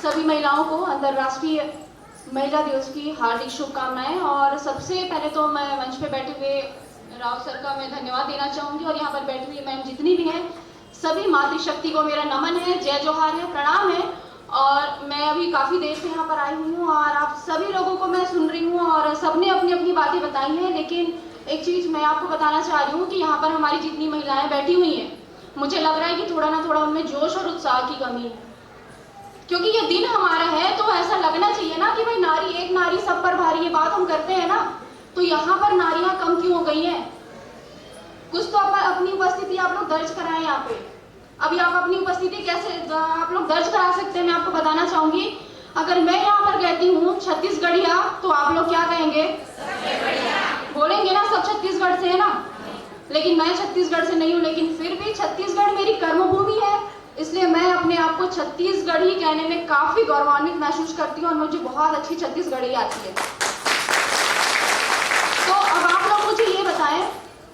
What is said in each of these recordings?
सभी महिलाओं को अंतर्राष्ट्रीय महिला दिवस की हार्दिक शुभकामनाएं। और सबसे पहले तो मैं मंच पे बैठे हुए राव सर का मैं धन्यवाद देना चाहूँगी, और यहाँ पर बैठी हुई मैम जितनी भी हैं सभी मातृशक्ति को मेरा नमन है, जय जोहार है, प्रणाम है। और मैं अभी काफ़ी देर से यहाँ पर आई हुई हूँ और आप सभी लोगों को मैं सुन रही हूँ और सबने अपनी अपनी बातें बताई हैं, लेकिन एक चीज़ मैं आपको बताना चाह रही हूँ कि यहाँ पर हमारी जितनी महिलाएं बैठी हुई हैं, मुझे लग रहा है कि थोड़ा ना थोड़ा उनमें जोश और उत्साह की कमी है, क्योंकि ये दिन हमारा है तो ऐसा लगना चाहिए ना कि भाई नारी एक नारी सब पर भारी, ये बात हम करते हैं ना, तो यहाँ पर नारियां कम क्यों हो गई हैं? कुछ तो अपनी उपस्थिति आप लोग दर्ज कराएं यहाँ पे। अभी आप अपनी उपस्थिति कैसे आप लोग दर्ज करा सकते हैं, मैं आपको बताना चाहूंगी। अगर मैं यहाँ पर कहती हूँ छत्तीसगढ़िया, तो आप लोग क्या कहेंगे? बोलेंगे ना, सब छत्तीसगढ़ से है ना। लेकिन मैं छत्तीसगढ़ से नहीं हूँ, लेकिन फिर भी छत्तीसगढ़ मेरी कर्मभूमि है, इसलिए मैं अपने आप को छत्तीसगढ़ी कहने में काफी गौरवान्वित महसूस करती हूँ और मुझे बहुत अच्छी छत्तीसगढ़ी आती है। तो अब आप लोग मुझे ये बताएं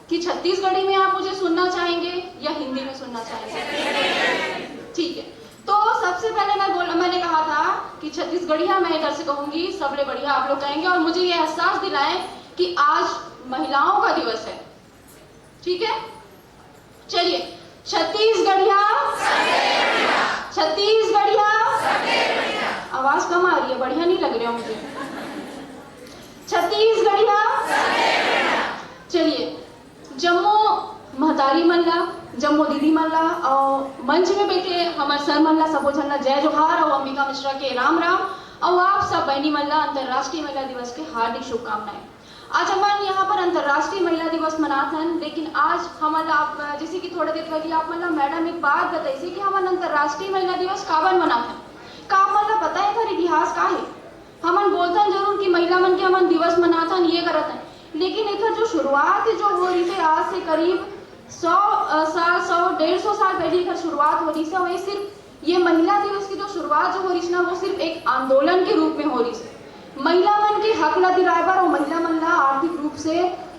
कि छत्तीसगढ़ी में आप मुझे सुनना चाहेंगे या हिंदी में सुनना चाहेंगे? ठीक है, तो सबसे पहले मैंने कहा था कि छत्तीसगढ़िया मैं इधर से कहूंगी, सबले बढ़िया आप लोग कहेंगे, और मुझे ये एहसास दिलाएं कि आज महिलाओं का दिवस है। ठीक है, चलिए छत्तीसगढ़िया, छत्तीसगढ़िया। आवाज कम आ रही है, बढ़िया नहीं लग रहा मुझे। छत्तीसगढ़िया। चलिए, जम्मो महतारी मल्ला, जम्मो दीदी मल्ला और मंच में बैठे हमारे सर मल्ला सबो झल्ला जय जोहार और अंबिका मिश्रा के राम राम, और आप सब बहनी मल्ला अंतर्राष्ट्रीय महिला दिवस के हार्दिक शुभकामनाएं। आज हम यहाँ पर अंतर्राष्ट्रीय महिला दिवस मनाते हैं, लेकिन आज हम आप जैसे कि थोड़ी देर पहले आप मतलब मैडम एक बात बताई थी कि हम अंतर्राष्ट्रीय महिला दिवस काबर मनाते हैं, का मतलब पता है फिर इतिहास का है। हमन बोलते हैं जरूर कि महिला मन के हमन दिवस मनाते हैं, ये करते हैं, लेकिन एक जो शुरुआत जो हो रही थी आज से करीब 100-150 साल पहले का शुरुआत हो रही है, वही सिर्फ ये महिला दिवस की जो शुरुआत जो हो रही है ना, वो सिर्फ एक आंदोलन के रूप में हो रही है। महिला मन के हक ला दिलाएबर और महिला मन ला आर्थिक रूप से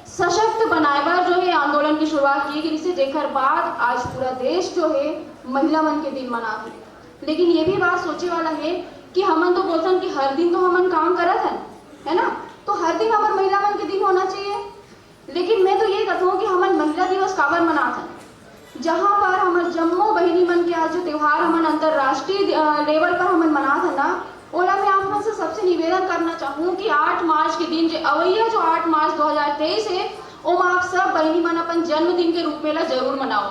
सशक्त बनाएबर जो है आंदोलन की शुरुआत की गई, जेकर बाद आज पूरा देश जो है महिला मन के दिन मनाते। लेकिन ये भी बात सोचे वाला है कि हमन तो बोलते हैं कि हर दिन तो हमन काम करत है ना, तो हर दिन हमारे महिला मन के दिन होना चाहिए। लेकिन मैं तो ये कहता हूँ कि हमारे महिला दिवस काबर मनाते हैं, जहाँ पर हमारे जम्मू बहनी मन के आज जो त्यौहार हमारे अंतर्राष्ट्रीय लेवल पर हमन मनाते हैं ना, ओला मैं आप से सबसे निवेदन करना चाहूँ कि 8 मार्च के दिन जो अवैया जो 8 मार्च 2023 है, वो आप सब बहनी मन अपन जन्मदिन के रूप में ला जरूर मनाओ।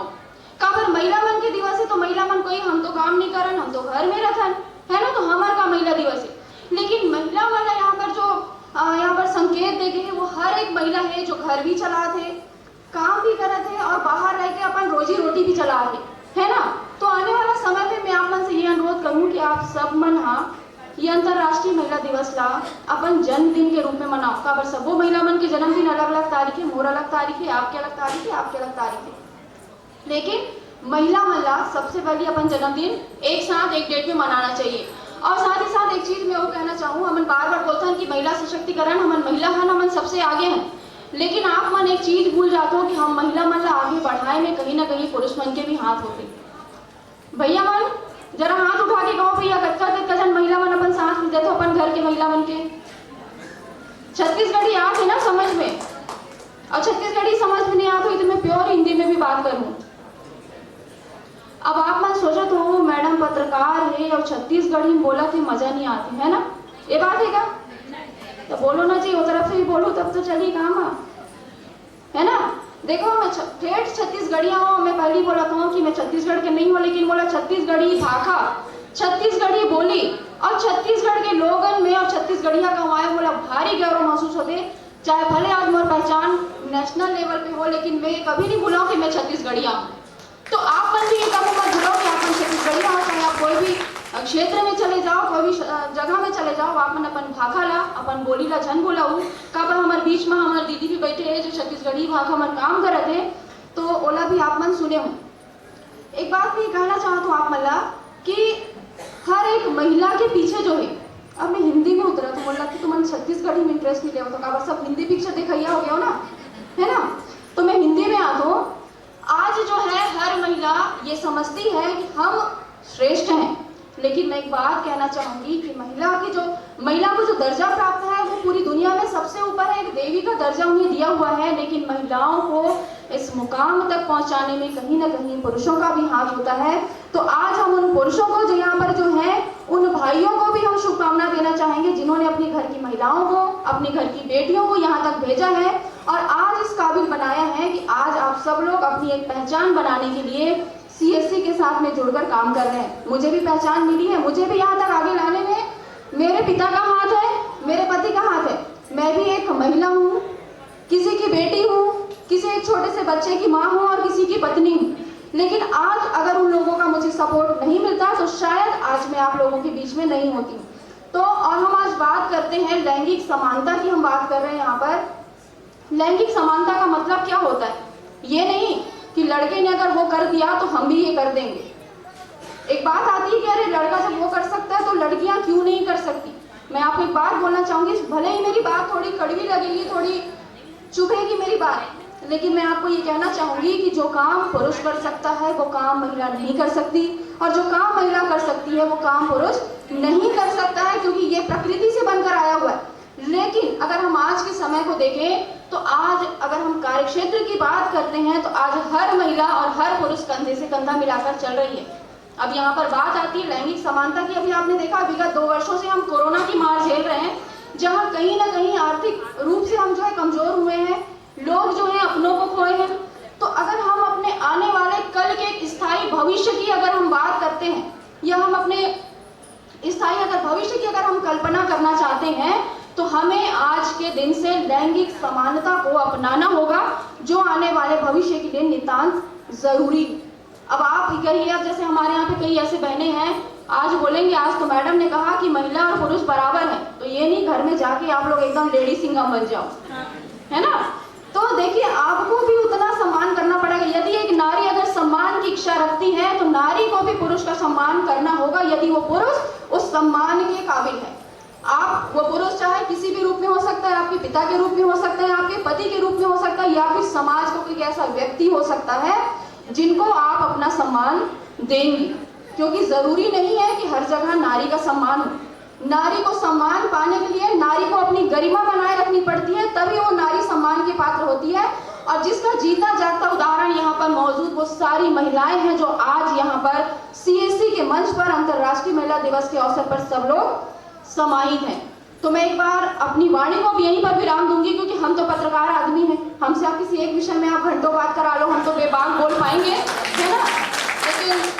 काबर महिला मन के दिवस है तो महिला मन कोई हम तो काम नहीं करन, हम तो घर में रहन है ना, तो हमार का महिला दिवस है। लेकिन महिला मन यहाँ पर जो यहाँ पर संकेत देखे है, वो हर एक महिला है जो घर भी चलाते है, काम भी करते है और बाहर रह के अपन रोजी रोटी भी चलाते है ना। तो आने वाला समय में मैं आप मन से ये अनुरोध करूँ कि आप सब मन ये अंतर्राष्ट्रीय महिला दिवस ला अपन जन्मदिन के रूप में मनाओ। काबर सबो महिला मन के जन्मदिन अलग अलग तारीख है, मोर अलग तारीख है, आपके अलग तारीख है, आपके अलग तारीख है, लेकिन महिला मन ला सबसे पहले अपन जन्मदिन एक साथ एक डेट में मनाना चाहिए। और साथ ही साथ एक चीज मैं वो कहना चाहूँ, हमन बार बार बोलते हैं कि महिला सशक्तिकरण, हमन महिला हैं, हमन सबसे आगे हैं, लेकिन आप मन एक चीज भूल जाते हो कि हम महिला मन ला आगे बढ़ाए में कहीं ना कहीं पुरुष मन के भी हाथ होते। भैया मन जरा हाथ उठा के कहो भैया, कच्चा जन महिला मन अपन साथ में देते अपन घर के महिला मन के। छत्तीसगढ़ी आते ना समझ में, और छत्तीसगढ़ी समझ में नहीं आती तो मैं प्योर हिंदी में भी बात करूँ। अब आप मन सोचो तो मैडम पत्रकार है और छत्तीसगढ़ी में बोला थे मजा नहीं आती है ना, ये बात है क्या? तो बोलो ना जी, वो तरफ से भी बोलो तब तो चलिए काम है ना। देखो मैं ठेठ छत्तीसगढ़िया हूँ, मैं पहले बोला था कि मैं छत्तीसगढ़ के नहीं हूँ, लेकिन बोला छत्तीसगढ़ी भाषा, छत्तीसगढ़ी बोली और छत्तीसगढ़ के लोगन में और छत्तीसगढ़िया का हुआ बोला भारी गौरव महसूस होते। चाहे भले आज मोर पहचान नेशनल लेवल पे हो, लेकिन मैं कभी नहीं भूला कि मैं छत्तीसगढ़िया हूँ। तो आप मन भी ये कभी मत भूलो कि आप छत्तीसगढ़िया हो, चाहे आप कोई भी क्षेत्र में चले जाओ, कोई भी जगह में चले जाओ, आप मन अपन भाषा ला अपन बोली ला झन बोलाऊ। काबर हमारे बीच में हमारे दीदी भी बैठे हैं जो छत्तीसगढ़ी भाषा में काम करते हैं, तो ओला भी आप मन सुने हूँ। एक बात मैं कहना चाहता हूँ आप मन ला कि हर एक महिला के पीछे जो है, अब मैं हिंदी में उतरा तो बोला कि तुम छत्तीसगढ़ी में इंटरेस्ट नहीं ले, तो काबर सब हिंदी पिक्चर देखा हो गया ना, है ना, तो मैं हिंदी में आता हूँ। आज जो है हर महिला ये समझती है कि हम श्रेष्ठ हैं, लेकिन मैं एक बात कहना चाहूंगी कि महिला को जो दर्जा प्राप्त है वो पूरी दुनिया में सबसे ऊपर है, एक देवी का दर्जा उन्हें दिया हुआ है, लेकिन महिलाओं को इस मुकाम तक पहुंचाने में कहीं ना कहीं पुरुषों का भी हाथ होता है। तो आज हम उन पुरुषों को जो यहाँ पर जो है, उन भाइयों को भी हम शुभकामना देना चाहेंगे जिन्होंने अपने घर की महिलाओं को, अपने घर की बेटियों को यहाँ तक भेजा है और आज इस काबिल बनाया है कि आज आप सब लोग अपनी एक पहचान बनाने के लिए CSC के साथ में जुड़कर काम कर रहे हैं। मुझे भी पहचान मिली है, मुझे भी यहाँ तक आगे लाने में मेरे पिता का हाथ है, मेरे पति का हाथ है। मैं भी एक महिला हूँ, किसी की बेटी हूँ, किसी एक छोटे से बच्चे की माँ हूँ और किसी की पत्नी हूँ। लेकिन आज अगर उन लोगों का मुझे सपोर्ट नहीं मिलता तो शायद आज मैं आप लोगों के बीच में नहीं होती। तो और हम आज बात करते हैं लैंगिक समानता की, हम बात कर रहे हैं यहाँ पर। लैंगिक समानता का मतलब क्या होता है? ये नहीं कि लड़के ने अगर वो कर दिया तो हम भी ये कर देंगे। एक बात आती है कि अरे लड़का जब वो कर सकता है तो लड़कियां क्यों नहीं कर सकती। मैं आपको एक बात बोलना चाहूंगी, भले ही मेरी बात थोड़ी कड़वी लगेगी, थोड़ी चुभेगी मेरी बात, लेकिन मैं आपको ये कहना चाहूंगी कि जो काम पुरुष कर सकता है वो काम महिला नहीं कर सकती, और जो काम महिला कर सकती है वो काम पुरुष नहीं कर सकता है, क्योंकि ये प्रकृति से बनकर आया हुआ है। लेकिन अगर हम आज के समय को देखें तो आज अगर हम कार्यक्षेत्र की बात करते हैं तो आज हर महिला और हर पुरुष कंधे से कंधा मिलाकर चल रही है। अब यहाँ पर बात आती है लैंगिक समानता की। अभी आपने देखा विगत 2 वर्षों से हम कोरोना की मार झेल रहे हैं, जहाँ कहीं ना कहीं आर्थिक रूप से हम जो है कमजोर हुए हैं, लोग जो है अपनों को खोए हैं। तो अगर हम अपने आने वाले कल के एक स्थायी भविष्य की अगर हम बात करते हैं, या हम अपने स्थायी अगर भविष्य की अगर हम कल्पना करना चाहते हैं, तो हमें आज के दिन से लैंगिक समानता को अपनाना होगा, जो आने वाले भविष्य के लिए नितांत जरूरी। अब आप कहिए, अब जैसे हमारे यहाँ पे कई ऐसे बहनें हैं, आज बोलेंगे आज तो मैडम ने कहा कि महिला और पुरुष बराबर है, तो ये नहीं घर में जाके आप लोग एकदम लेडी सिंघम बन जाओ, है ना। तो देखिए आपको भी उतना सम्मान करना पड़ेगा। यदि एक नारी अगर सम्मान की इच्छा रखती है तो नारी को भी पुरुष का सम्मान करना होगा, यदि वो पुरुष उस सम्मान के काबिल है। आप वो पुरुष चाहे किसी भी रूप में हो सकता है, आपके पिता के रूप में हो सकता है, आपके पति के रूप में हो सकता है, या फिर समाज को कोई ऐसा व्यक्ति हो सकता है जिनको आप अपना सम्मान देंगी, क्योंकि जरूरी नहीं है कि हर जगह नारी का सम्मान हो। नारी को सम्मान पाने के लिए नारी को अपनी गरिमा बनाए रखनी पड़ती है, तभी वो नारी सम्मान की पात्र होती है। और जिसका जीता जागता उदाहरण यहाँ पर मौजूद वो सारी महिलाएं हैं जो आज यहाँ पर CSC के मंच पर अंतर्राष्ट्रीय महिला दिवस के अवसर पर सब लोग समाहित हैं। तो मैं एक बार अपनी वाणी को भी यहीं पर विराम दूंगी, क्योंकि हम तो पत्रकार आदमी हैं, हमसे आप किसी एक विषय में आप घंटों बात करा लो, हम तो बेबाक बोल पाएंगे, है ना। लेकिन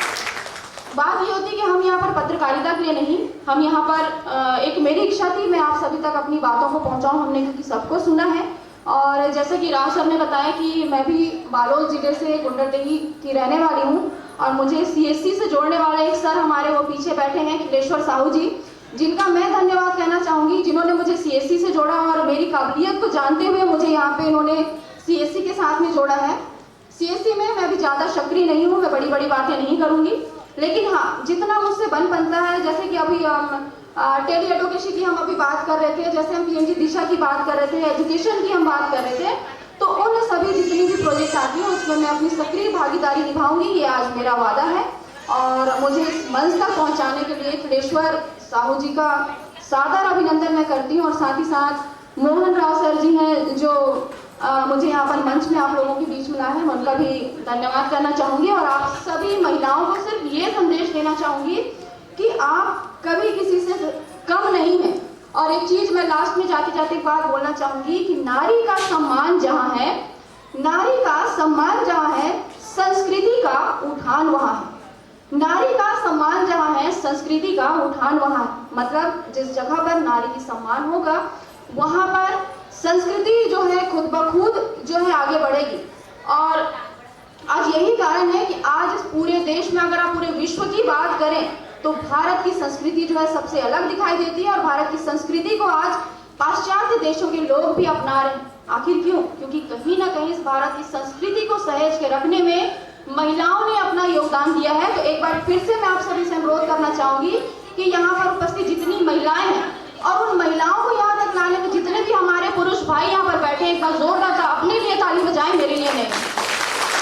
बात ये होती है कि हम यहाँ पर पत्रकारिता के लिए नहीं, हम यहाँ पर एक मेरी इच्छा थी मैं आप सभी तक अपनी बातों को पहुँचाऊँ, हमने क्योंकि सबको सुना है। और जैसे कि राज सर ने बताया कि मैं भी बालोद जिले से गुंडरदेही की रहने वाली हूँ, और मुझे CSC से जोड़ने वाले एक सर हमारे वो पीछे बैठे हैं खिलेश्वर साहू जी, जिनका मैं धन्यवाद कहना चाहूँगी, जिन्होंने मुझे CSC से जोड़ा और मेरी काबिलियत को जानते हुए मुझे यहाँ पे इन्होंने CSC के साथ में जोड़ा है। CSC में मैं भी ज़्यादा सक्रिय नहीं हूँ, मैं बड़ी बड़ी बातें नहीं करूँगी, लेकिन हाँ जितना मुझसे बनता है, जैसे कि अभी टेली एडवोकेसी की हम अभी बात कर रहे थे, जैसे हम PNG दिशा की बात कर रहे थे, एजुकेशन की हम बात कर रहे थे, तो उन सभी जितनी भी प्रोजेक्ट आती हैं उसमें मैं अपनी सक्रिय भागीदारी निभाऊंगी, ये आज मेरा वादा है। और मुझे इस मंच तक पहुँचाने के लिए खिलेश्वर साहू जी का सादर अभिनंदन मैं करती हूँ, और साथ ही साथ मोहन राव सर जी हैं जो मुझे यहाँ पर मंच में आप लोगों के बीच में लाए हैं, मैं उनका भी धन्यवाद करना चाहूँगी। और आप सभी महिलाओं को सिर्फ ये संदेश देना चाहूँगी कि आप कभी किसी से कम नहीं हैं। और एक चीज़ मैं लास्ट में जाते जाते एक बात बोलना चाहूँगी कि नारी का सम्मान जहाँ है, नारी का सम्मान जहाँ है, संस्कृति का उठान वहाँ है। नारी का सम्मान जहाँ है, संस्कृति का उठान वहाँ है। मतलब जिस जगह पर नारी की सम्मान होगा वहाँ पर संस्कृति जो है खुद ब खुद जो है आगे बढ़ेगी। और आज यही कारण है कि आज इस पूरे देश में अगर आप पूरे विश्व की बात करें तो भारत की संस्कृति जो है सबसे अलग दिखाई देती है, और भारत की संस्कृति को आज पाश्चात्य देशों के लोग भी अपना रहे हैं। आखिर क्यों? क्योंकि कहीं ना कहीं इस भारत की संस्कृति को सहेज के रखने में महिलाओं ने अपना योगदान दिया है। तो एक बार फिर से मैं आप सभी से अनुरोध करना चाहूंगी कि यहाँ पर उपस्थित जितनी महिलाएं हैं और उन महिलाओं को यहाँ तक लाने में जितने भी हमारे पुरुष भाई यहाँ पर बैठे, एक बार जोरदार अपने लिए ताली बजाएं, मेरे लिए नहीं।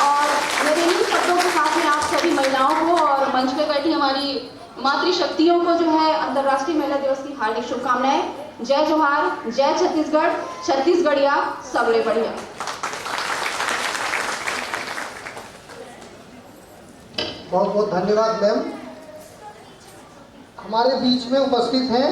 और मेरे इन शब्दों के साथ में आप सभी महिलाओं को और मंच पे बैठी हमारी मातृशक्तियों को जो है अंतर्राष्ट्रीय महिला दिवस की हार्दिक शुभकामनाएं। जय जोहार, जय छत्तीसगढ़, छत्तीसगढ़िया सबले बढ़िया। बहुत बहुत धन्यवाद मैम। हमारे बीच में उपस्थित हैं